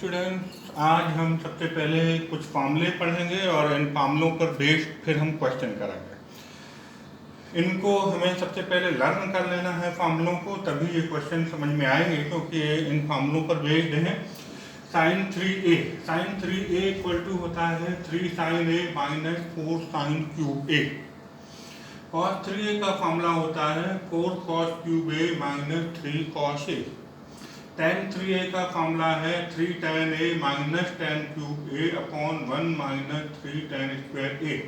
Students, आज हम सबसे पहले कुछ फार्मूले पढ़ेंगे और इन फार्मूलों पर बेस्ड फिर हम क्वेश्चन करेंगे। इनको हमें सबसे पहले लर्न कर लेना है फार्मूलों को, तभी ये क्वेश्चन समझ में आएंगे, क्योंकि इन फार्मूलों पर बेस्ड हैं। Sign 3a, sign 3a equal to होता है 3 sine a minus 4 sine cube a। Cos 3a का फार्मूला होता है 4 cos cube a minus 3 cos a। tan 3a का फार्मूला है 3 tan a minus tan cube a upon 1 minus 3 tan square a।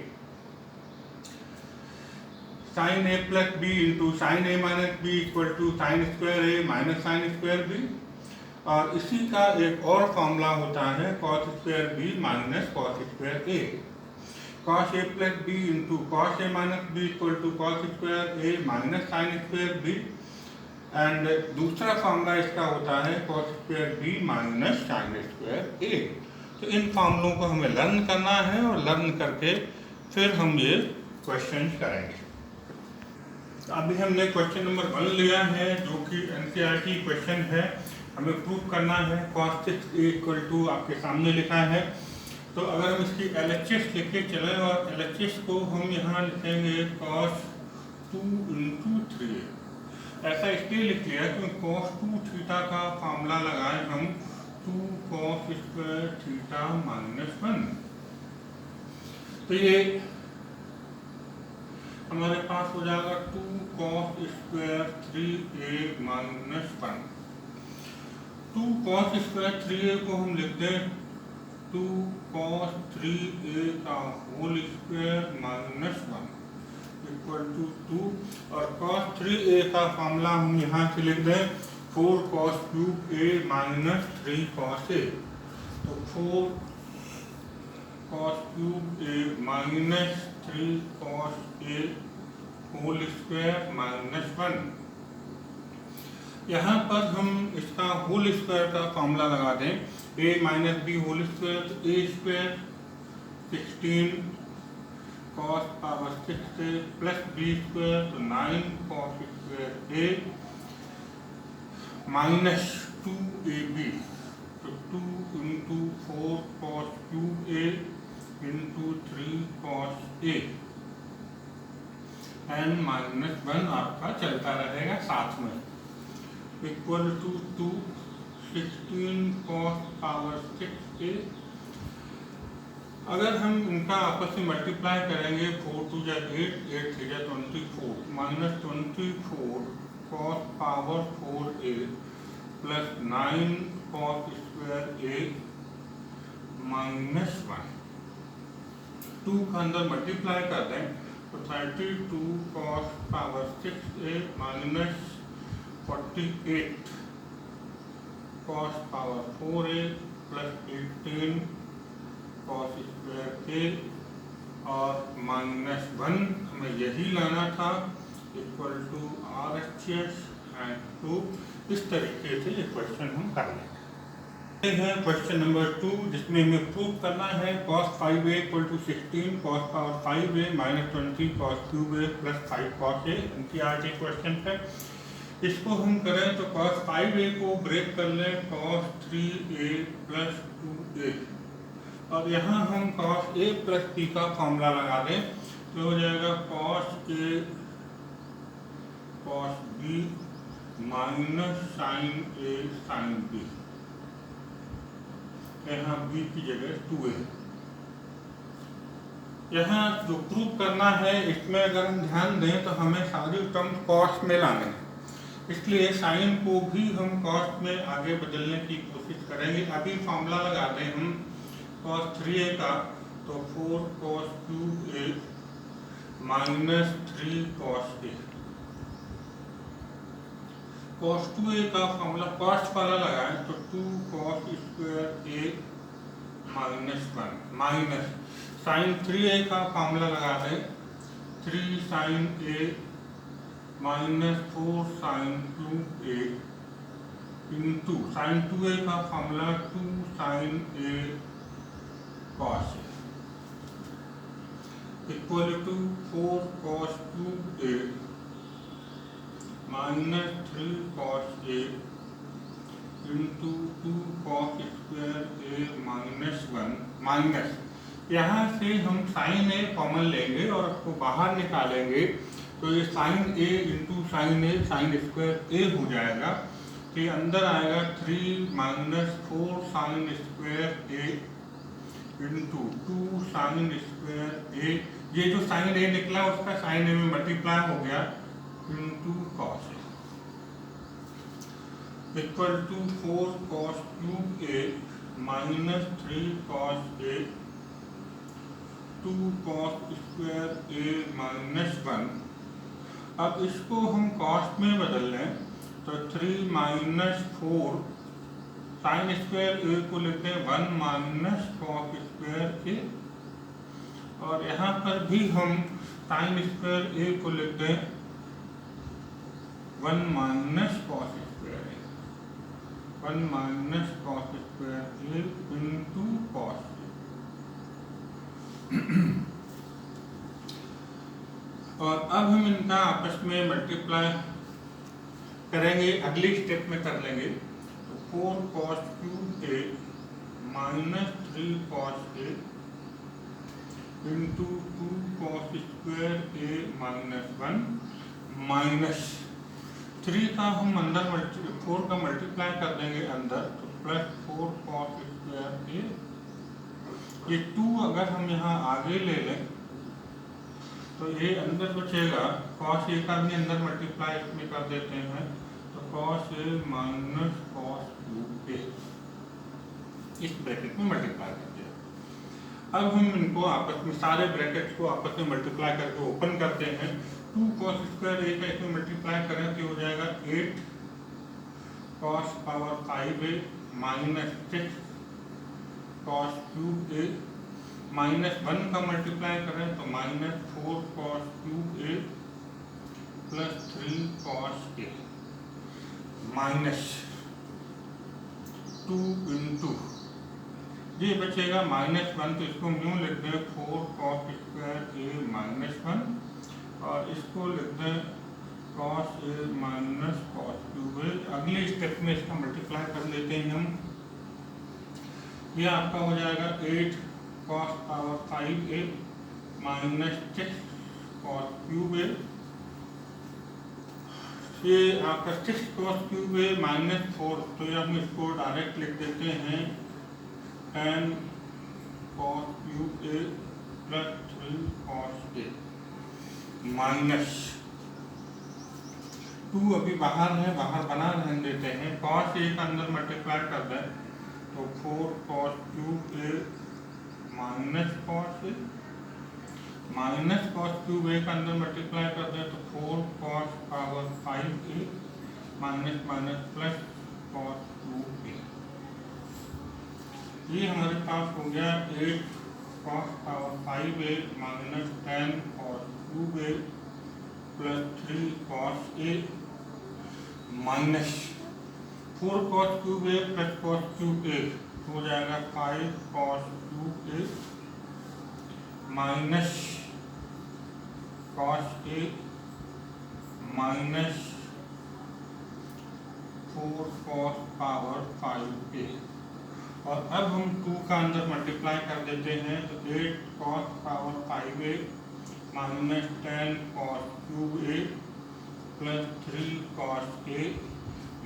Sine a plus b into sine a minus b equal to sine square a minus sine square b। और इसी का एक और formula होता है cos square b minus cos square a। Cos a plus b into cos a minus b equal to cos square a minus sine square b। And दूसरा formula इसका होता है cos square B minus sine square A. तो इन फार्मूलों को हमें learn करना है और लर्न करके फिर हम ये क्वेश्चन करेंगे। अभी हमने क्वेश्चन नंबर 1 लिया है जो कि एनसीईआरटी क्वेश्चन है। हमें प्रूव करना है कॉस 6a इक्वल टू आपके सामने लिखा है। तो अगर हम इसकी LHS लिख के चलें और LHS को हम यहाँ लिखेंगे कॉस 2 इंटू 3a। ऐसा इसलिए लिख लिया क्योंकि cos 2 थीटा का फार्मूला लगाए हम 2 cos स्क्वायर थीटा माइनस 1। तो ये हमारे पास हो जाएगा 2 cos square 3a minus 1। 2 cos square 3a को हम लिखते हैं 2 cos 3a का whole square minus 1 equal to 2। और cos 3a का फार्मूला हम यहाँ से लिख दें 4 cos cube a minus 3 cos a। तो 4 cos cube a minus 3 cos a whole square minus 1। यहाँ पर हम इसका होल स्क्वायर का फार्मूला लगा दें a minus b whole square, तो a square 16 cos power 6 plus b square, तो 9 cos square a minus 2ab, तो 2 इंटू 4 cos क्यूब a इंटू 3 cos a एंड माइनस 1 आपका चलता रहेगा साथ में equal to 2 16 cos power 6a। अगर हम इनका आपस में मल्टीप्लाई करेंगे 4 2 जा 8, 8 3 जा 24, minus 24 cos power 4a plus 9 cos square a minus 1। 2 का अंदर मल्टीप्लाई कर दें तो 32 cos power 6a minus 48 cos power 4a plus 18 cos square a और माइनस 1 हमें यही लाना था इक्वल टू RHS एंड 2। इस तरीके से ये क्वेश्चन हम कर लेंगे। ये है क्वेश्चन नंबर 2 जिसमें हमें प्रूव करना है cos 5a equal to 16 cos power 5a minus 20 cos cube a plus 5 cos a। NCERT question है। इसको हम करें तो cos 5a को ब्रेक कर लें cos 3a प्लस 2a और यहाँ हम cos a प्लस b का फॉर्मूला लगा दें तो हो जाएगा cos a cos b minus sin a sin b। यहाँ b की जगह 2a। यहाँ जो प्रूव करना है इसमें अगर हम ध्यान दें तो हमें सारी टर्म cos में लाने हैं, इसलिए साइन को भी हम cos में आगे बदलने की कोशिश करेंगे। अभी फॉर्मूला लगा दें हम cos 3a का तो 4 cos cube a minus 3 cos a। cos 2a का फॉर्मूला cos वाला लगाएं तो 2 cos square a minus 1 minus sin 3a का फॉर्मूला लगा दें 3 sin a minus 4 sin cube a into sin 2a का formula 2 sin a cos equal to 4 cos cube a minus 3 cos a into 2 cos square -1 minus, यहाँ से हम sign ए common लेंगे और उसको बाहर निकालेंगे तो ये sign A into sign A sign square ए हो जाएगा। तो ये अंदर आएगा 3 - 4 साइन स्क्वायर ए इंटू 2 साइन स्क्वायर ए, ये जो साइन ए निकला उसका साइन ए में मल्टीप्लाई हो गया into cos A equal to 4 cos cube A minus 3 cos A 2 cos square A minus 1। अब इसको हम कॉस में बदल लें तो 3 - 4 साइन स्क्वायर ए को लेते हैं 1 माइनस कॉस स्क्वायर ए, और यहाँ पर भी हम साइन स्क्वायर ए को लेते हैं 1 माइनस कॉस स्क्वायर ए, 1 माइनस कॉस स्क्वायर ए इंटू कॉस ए। और अब हम इनका आपस में मल्टीप्लाई करेंगे, अगली स्टेप में कर लेंगे। तो 4 cos cube A minus 3 cos A into 2 cos square A minus 1 minus 3 का हम अंदर 4 का मल्टीप्लाई कर देंगे अंदर, तो प्लस 4 कॉस स्क्वायर ए। ये 2 अगर हम यहाँ आगे ले लें तो ये अंदर बचेगा, कॉस ए का भी अंदर मल्टीप्लाई इसमें कर देते हैं, तो cos A minus cos cube ए, इस ब्रैकेट में मल्टीप्लाई कर दिया। अब हम इनको आपस में सारे ब्रैकेट्स को आपस में मल्टीप्लाई करके ओपन करते हैं। 2 कॉस स्क्वायर ए का इसमें मल्टीप्लाई करें तो हो जाएगा 8 cos power 5 A minus 6 cos cube A, minus 1 का मल्टीप्लाई करें तो minus 4 cos cube A plus 3 cos A minus 2 into ये बचेगा -1, तो इसको हम यूँ लिख दें 4 कॉस स्क्वायर ए माइनस 1 और इसको लिख दें cos A minus cos cube ए। अगले स्टेप में इसका मल्टीप्लाई कर लेते हैं हम, ये आपका हो जाएगा 8 cos power 5 A minus 6 cos cube A, ये आपका 6 कॉस क्यूब ए माइनस 4, तो ये हम इसको डायरेक्ट लिख देते हैं 10 cos cube A plus 3 cos A minus 2 अभी बाहर है, बाहर बना रहने देते हैं। कॉस ए का अंदर मल्टीप्लाई कर दें तो 4 cos cube A minus cos A, minus cos cube A का अंदर मल्टीप्लाई कर दें तो 4 cos power 5 A minus minus plus cos cube A. ये हमारे पास हो गया 8 cos power 5 A minus 10 cos cube A plus 3 cos A minus 4 cos cube A plus cos cube A हो जाएगा 5 cos cube A minus cos A minus 4 cos power 5 ए। और अब हम 2 का अंदर मल्टीप्लाई कर देते हैं तो 8 cos power 5 A minus 10 cos cube A plus 3 cos A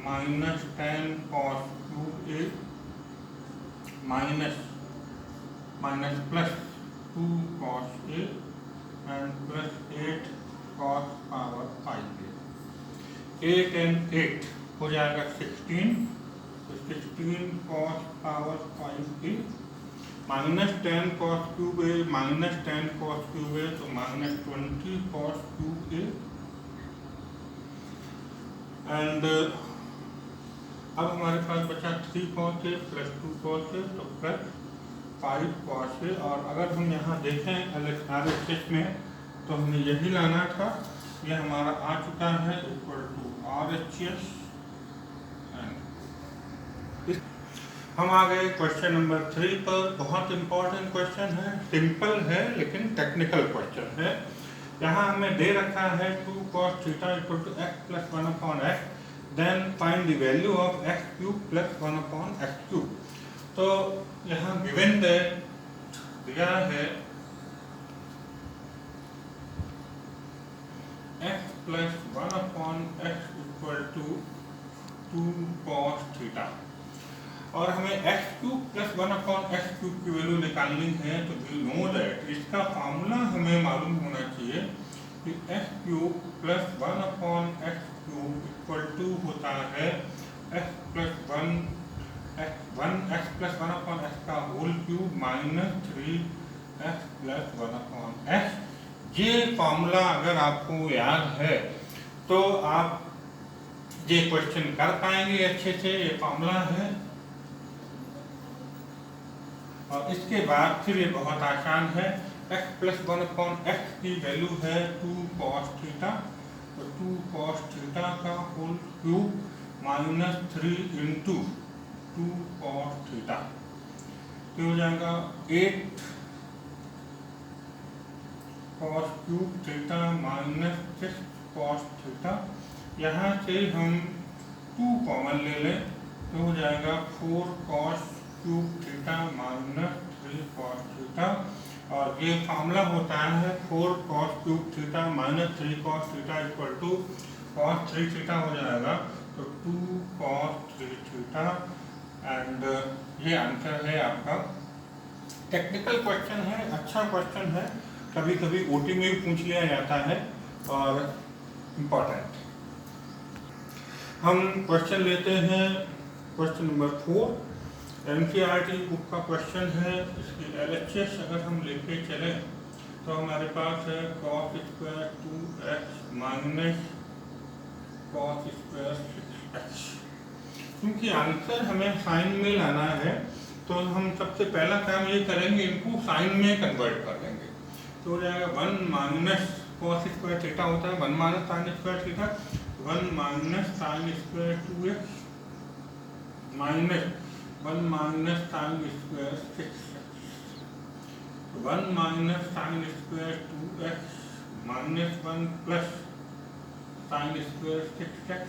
minus 10 cos cube A minus minus plus 2 cos A and plus 8 cos power 5 A. 8 and 8 हो जाएगा 16, तो 16 cos power 5 A minus 10 cos cube A minus 10 cos cube ए, तो minus 20 cos cube A. And अब हमारे पास बचा 3 cos A plus 2 cos A, तो plus 5 cos A. और अगर हम यहाँ देखें LHS में तो हमें यही लाना था, यह हमारा आ चुका है इक्वल टू RHS। हम आ गए क्वेश्चन नंबर 3 पर। बहुत इंपॉर्टेंट क्वेश्चन है, सिंपल है लेकिन टेक्निकल क्वेश्चन है। यहाँ हमें दे रखा है 2 cos theta equal to x plus 1 upon x, then find the value of x cube plus 1 upon x cube. तो तो यहाँ गिवन दैट दिया है x plus 1/x equal to 2 cos theta, और हमें x cube plus 1/x cube की value निकालनी है। तो वी नो दैट इसका फॉर्मूला हमें मालूम होना चाहिए कि x cube plus 1/x cube equal to होता है x प्लस 1/x का whole cube minus 3x plus 1/x। ये फॉर्मूला अगर आपको याद है तो आप ये क्वेश्चन कर पाएंगे अच्छे से। ये फॉर्मूला है और इसके बाद फिर ये बहुत आसान है। x प्लस 1/x की वैल्यू है 2 cos थीटा, तो 2 cos थीटा का whole cube minus 3 into 2 cos theta, तो हो जाएगा 8 cos cube theta minus 6 cos theta. यहाँ से हम 2 कॉमन ले लें तो हो जाएगा 4 cos cube theta minus 3 cos theta, और ये फॉर्मूला होता है 4 cos cube theta minus 3 cos theta equal to cos 3 theta हो जाएगा, तो 2 cos 3 थीटा। एंड ये आंसर है आपका। टेक्निकल क्वेश्चन है, अच्छा क्वेश्चन है, कभी कभी ओटी में भी पूछ लिया जाता है और इम्पोर्टेंट। हम क्वेश्चन लेते हैं क्वेश्चन नंबर 4, एनसीईआरटी बुक का क्वेश्चन है। इसकी एलएचएस अगर हम लेके चले तो हमारे पास है cos square 2x minus cos square 6x। क्योंकि आंसर हमें साइन में लाना है तो हम सबसे पहला काम ये करेंगे, इनको साइन में कन्वर्ट कर लेंगे। तो हो जाएगा 1 माइनस cos स्क्वायर थीटा होता है 1 minus sine square theta, 1 minus sine square 2x minus 1 minus sine square 6x, 1 minus sine square 2x minus 1 plus sign square 6x।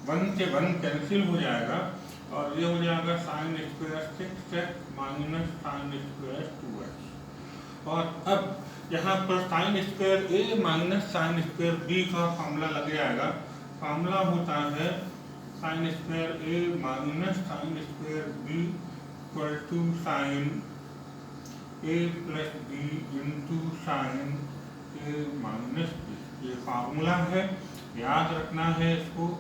1 से 1 कैंसिल हो जाएगा और ये हो जाएगा sine square 6x minus sine square 2x। और अब यहाँ पर sine square a minus sine square b का फॉर्मूला लग जाएगा। फॉर्मूला होता है sine square a minus sine square b equal to sine a plus b into sine a minus b। ये फार्मूला है, याद रखना है इसको।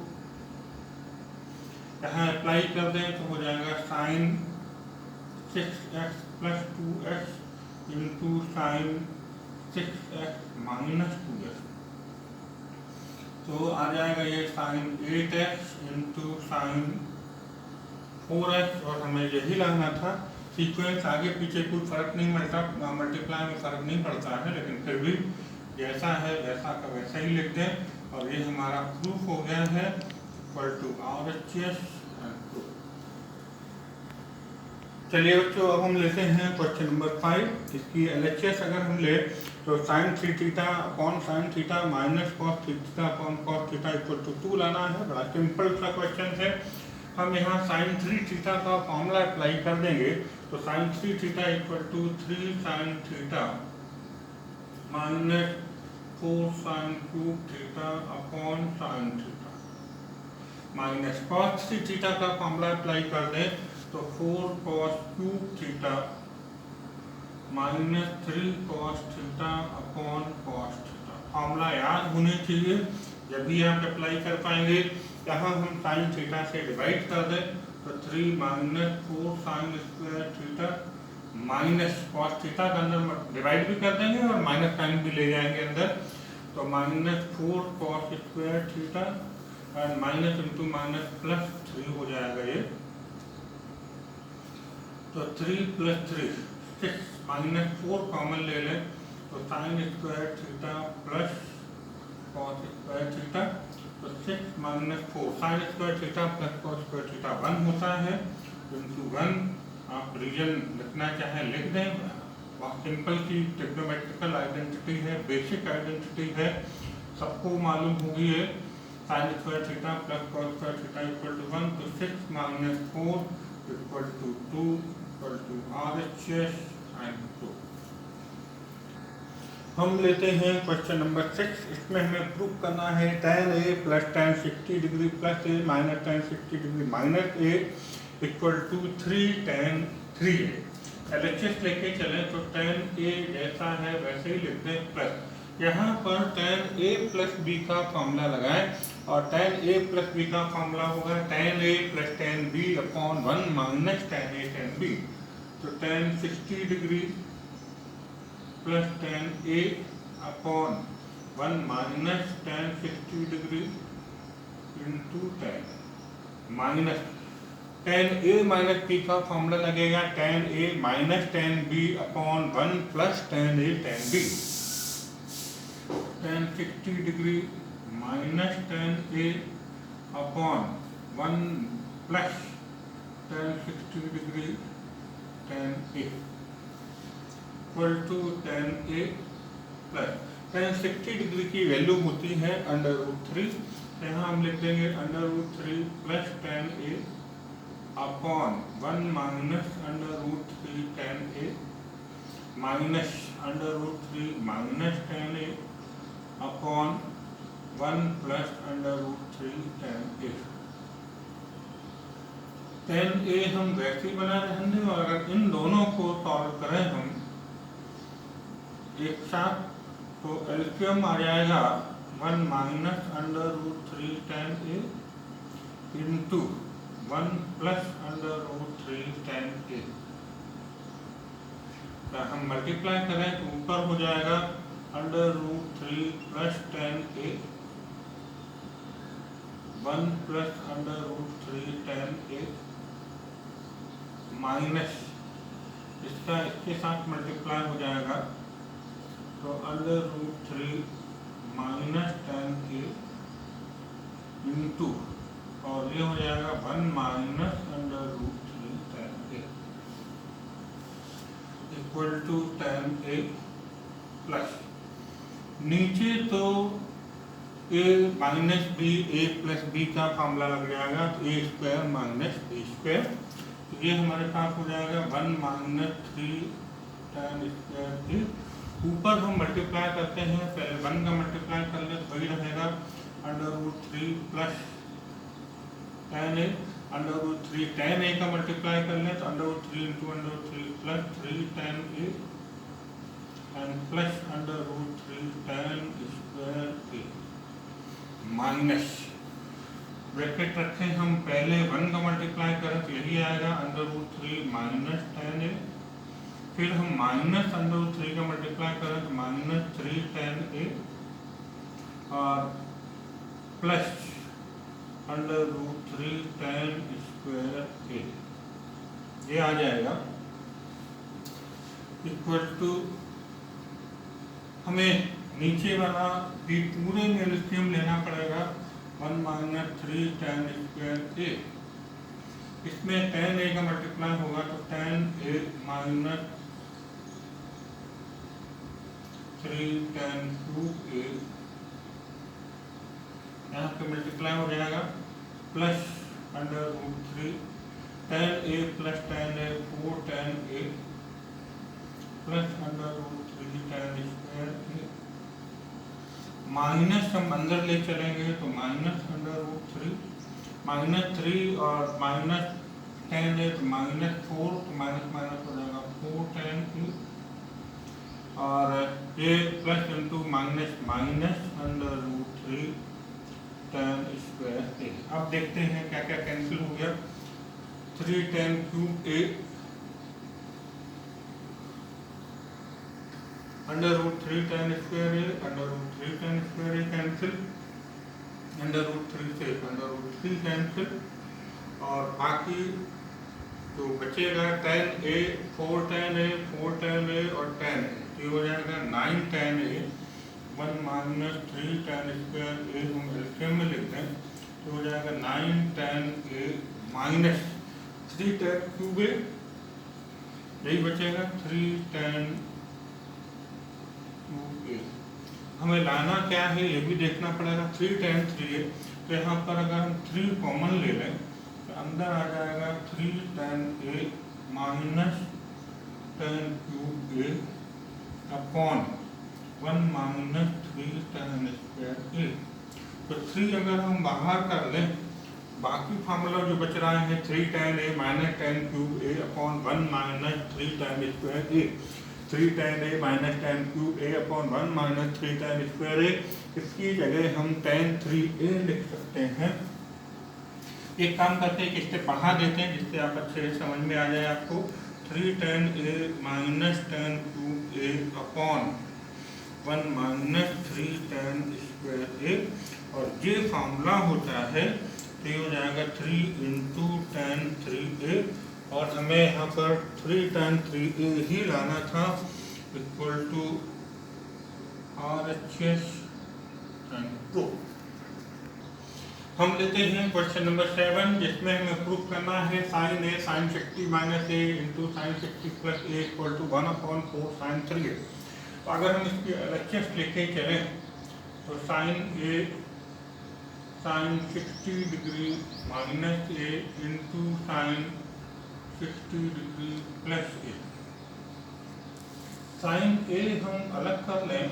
यहाँ अप्लाई कर दें तो हो जाएगा sine 6x plus 2x into sine 6x minus 2x, तो आ जाएगा ये sign 8x into sine 4x। और हमें यही लाना था। सीक्वेंस आगे पीछे कोई फर्क नहीं पड़ता, मल्टीप्लाई में फर्क नहीं पड़ता है, लेकिन फिर भी जैसा है वैसा का वैसा ही लिख दें। और ये हमारा प्रूफ हो गया है इक्वल टू RHS। चलिए बच्चों, अब हम लेते हैं क्वेश्चन नंबर 5। इसकी LHS अगर हम ले तो sine 3 theta upon sine theta minus cos theta upon cos theta equal to 2 लाना है। बड़ा सिंपल सा क्वेश्चन है। हम यहाँ साइन 3 थीटा का फॉर्मूला अप्लाई कर देंगे तो sine 3 theta equal to 3 sine theta minus 4 sine cube theta upon sine theta minus cos 3 theta का फॉर्मूला अप्लाई कर दें तो 4 cos cube theta minus 3 cos theta upon cos theta. Formula याद होने चाहिए, जब भी आप अप्लाई कर पाएंगे। यहाँ हम साइन थीटा से डिवाइड कर दें तो 3 minus 4 sign square theta minus cos theta का अंदर डिवाइड भी कर देंगे और माइनस साइन भी ले जाएंगे अंदर, तो माइनस 4 cos स्क्वायर थीटा और माइनस इंटू माइनस प्लस 3 हो जाएगा ये। तो 3 प्लस 3 6 माइनस 4 कॉमन ले लें तो sign square theta plus cos square theta, तो 6 minus 4 sign square theta plus cos square theta 1 होता है इंटू 1। आप रीजन लिखना चाहें लिख दें। बहुत सिंपल सी ट्रिग्नोमेट्रिकल आइडेंटिटी है, बेसिक आइडेंटिटी है, सबको मालूम होगी है। Sine square theta plus cos square theta equal to 1, तो 6 minus 4 equal to 2 equal to RHS sin 2। हम लेते हैं क्वेश्चन नंबर 6। इसमें हमें प्रूव करना है tan A plus tan 60 degree plus A minus tan 60 degree minus A equal to 3 tan 3A। LHS लेके चलें तो tan A जैसा है वैसे ही लिखते हैं प्लस। यहाँ पर tan A प्लस B का फॉर्मूला लगाएं और tan A प्लस B का फॉर्मूला होगा tan A plus tan B upon 1 minus tan A tan B। तो tan 60 degree plus tan A upon 1 minus tan 60 degree into tan minus tan A minus B का formula लगेगा tan A minus tan B upon 1 plus tan A tan B। tan 60 degree minus tan A upon 1 plus tan 60 degree tan A equal to tan A plus tan 60 degree की value होती है √3। यहाँ हम लिख देंगे √3 plus tan A upon 1 minus √3 tan A minus √3 minus tan A upon 1 plus √3 tan A। tan A हम वैसे ही बना रहे हैं और अगर इन दोनों को सॉल्व करें हम एक साथ तो एलसीएम आ जाएगा 1 minus √3 tan A into 1 plus √3 tan A। हम मल्टीप्लाई करें तो ऊपर हो जाएगा √3 plus tan A 1 plus √3 tan A minus इसका इसके साथ मल्टीप्लाई हो जाएगा तो √3 माइनस tan A इंटू और ये हो जाएगा 1 minus √3 tan A equal to tan A plus नीचे तो A minus B A plus B का फॉर्मूला लग जाएगा तो A square minus B square. ये हमारे पास हो जाएगा 1 माइनस 3 tan स्क्वायर A। ऊपर हम मल्टीप्लाई करते हैं पहले 1 का मल्टीप्लाई कर ले तो वही रहेगा √3 plus tan A √3 tan A का मल्टीप्लाई कर ले तो √3 into √3 plus 3 tan A and plus √3 tan square A minus bracket रखें हम पहले 1 का मल्टीप्लाई करें तो यही आएगा √3 माइनस tan A। फिर हम माइनस √3 का मल्टीप्लाई करें तो माइनस 3 tan A और प्लस √3 tan स्क्वायर A ये आ जाएगा इक्वल टू हमें नीचे वाला भी पूरे में एलसीएम लेना पड़ेगा 1 माइनस 3 tan स्क्वायर A। इसमें tan A का मल्टीप्लाई होगा तो tan A minus 3 tan 2A यहाँ पे मल्टीप्लाई हो जाएगा plus √3 tan A plus tan A 4 tan A plus √3 tan square A minus हम अंदर ले चलेंगे तो माइनस √3 माइनस 3 और माइनस tan A तो माइनस 4 तो माइनस माइनस हो जाएगा 4 tan A और ये plus into minus minus √3 tan square A। अब देखते हैं क्या क्या कैंसिल हो गया 3 tan cube A √3 tan square A √3 tan square A cancel √3 से √3 कैंसिल और बाकी तो बचेगा tan A 4 tan A 4 tan A और tan A ये हो जाएगा 9 tan A 1 minus 3 tan square A हम एलसीएम में लिखते हैं तो हो जाएगा 9 tan A minus 3 tan cube A यही बचेगा 3 tan क्यूब A। हमें लाना क्या है ये भी देखना पड़ेगा 3 tan 3A तो यहाँ पर अगर हम 3 कॉमन ले लें तो अंदर आ जाएगा 3 tan A minus tan cube A upon 1 minus 3 tan square A. तो 3 अगर हम बाहर कर लें, बाकी फार्मूला जो बच रहा है 3 tan a minus tan cube A upon 1 minus 3 tan square A. 3 tan a minus tan cube A upon 1 minus 3 tan square A, इसकी जगह हम tan 3a लिख सकते हैं। एक काम करते हैं कि इससे पढ़ा देते हैं जिससे आप अच्छे से समझ में आ जाए आपको। 3 tan a minus tan cube A upon 1 minus 3 tan square A, और ये फार्मूला होता है तो ये हो जाएगा 3 इंटू tan 3a, और हमें यहाँ पर 3 tan 3a ही लाना था, इक्वल टू RHS tan 2। हम लेते हैं क्वेश्चन नंबर 7, जिसमें हमें प्रूफ करना है sine a sine 60 minus a into sine 60 plus a equal to 1/4 sine 3a। तो अगर हम इसकी LHS लेके चलें तो sine a sine 60 degree minus A into sine 60 degree plus A. Sine A हम अलग कर लें,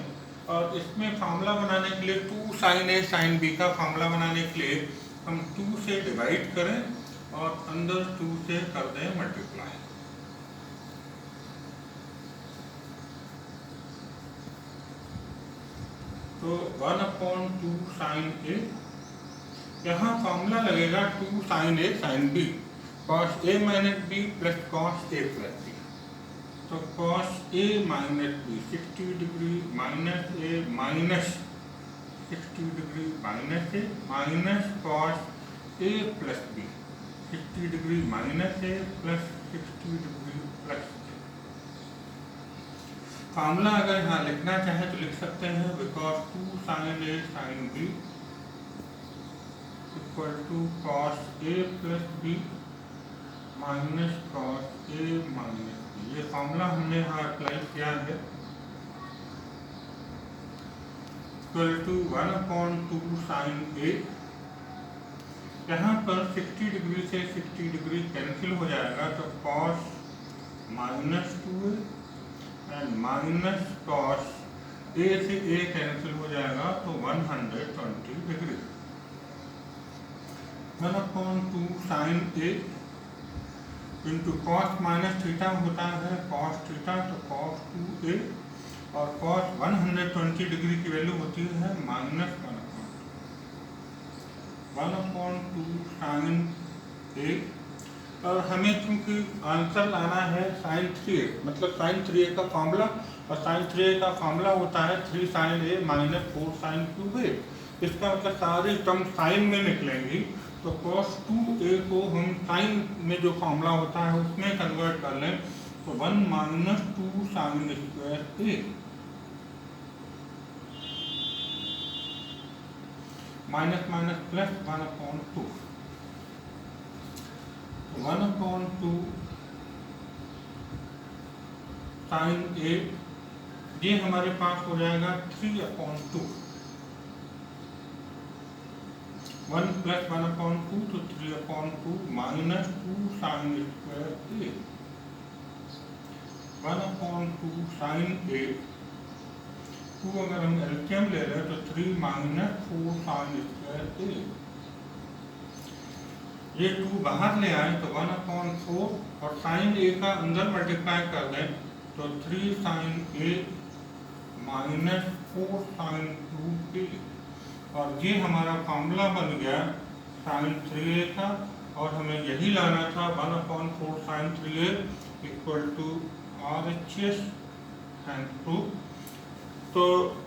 और इसमें फार्मूला बनाने के लिए 2 साइन ए साइन बी का फार्मूला बनाने के लिए हम 2 से डिवाइड करें और अंदर 2 से कर दें मल्टीप्लाई। तो 1/2 साइन ए, यहाँ फॉर्मूला लगेगा 2 sine A sine B, cos A minus B plus cos A plus B. तो cos A minus B 60 degree minus A minus 60 degree minus A minus cos A plus B 60 degree minus A plus 60 degree plus A. Formula अगर यहाँ लिखना चाहे तो लिख सकते हैं, because 2 sine A sine B equal to cos A plus B minus cos A minus B. ये formula हमने यहाँ अप्लाई किया है, इक्वल टू 1/2 साइन ए। यहाँ पर 60 डिग्री से 60 डिग्री कैंसिल हो जाएगा, तो cos minus 2 and minus cos A से ए कैंसिल हो जाएगा, तो 120 degree. 1/2 sine A into cos minus theta होता है कॉस थीटा, तो कॉस 2a, और कॉस 120 डिग्री की वैल्यू होती है माइनस 1/2 साइन ए। और हमें चूंकि आंसर लाना है साइन 3a, मतलब साइन 3a का फॉर्मूला, और साइन 3a का फॉर्मूला होता है 3 साइन ए माइनस 4 साइन क्यूब ए। इसका मतलब सारी टर्म साइन में निकलेंगी, तो cos 2a को हम साइन में जो फॉर्मूला होता है उसमें कन्वर्ट कर लें, तो 1 minus 2 sign square A minus minus plus 1/2, 1/2 sine ए, ये हमारे पास हो जाएगा 3/2, 1 प्लस 1/2 तो 3/2 माइनस 2 साइन स्क्वायर ए, 1/2 साइन ए। 2 अगर हम एलसीएम ले रहे हैं तो 3 माइनस 4 साइन स्क्वायर ए। ये 2 बाहर ले आए तो 1/4, और साइन ए का अंदर मल्टीप्लाई कर दें तो 3 साइन ए माइनस 4 साइन 2 ए, और ये हमारा फार्मूला बन गया साइन 3a का, और हमें यही लाना था 1/4 sine 3a equal to RHS tan 2। तो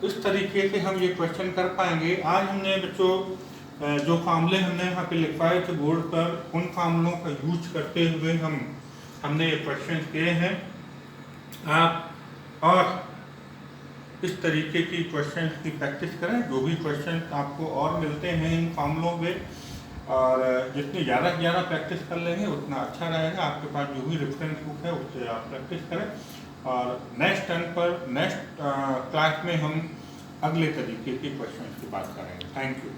इस तरीके से हम ये क्वेश्चन कर पाएंगे। आज हमने बच्चों जो फार्मूले हमने यहाँ पे लिखवाए थे बोर्ड पर, उन फार्मूलों का यूज करते हुए हमने ये क्वेश्चन किए हैं। आप और इस तरीके की क्वेश्चन की प्रैक्टिस करें, जो भी क्वेश्चन आपको और मिलते हैं इन फार्मूलों में, और जितनी ज़्यादा से ज़्यादा प्रैक्टिस कर लेंगे उतना अच्छा रहेगा। आपके पास जो भी रेफरेंस बुक है उससे आप प्रैक्टिस करें, और नेक्स्ट टर्न पर नेक्स्ट क्लास में हम अगले तरीके के क्वेश्चन की बात करेंगे। Thank you.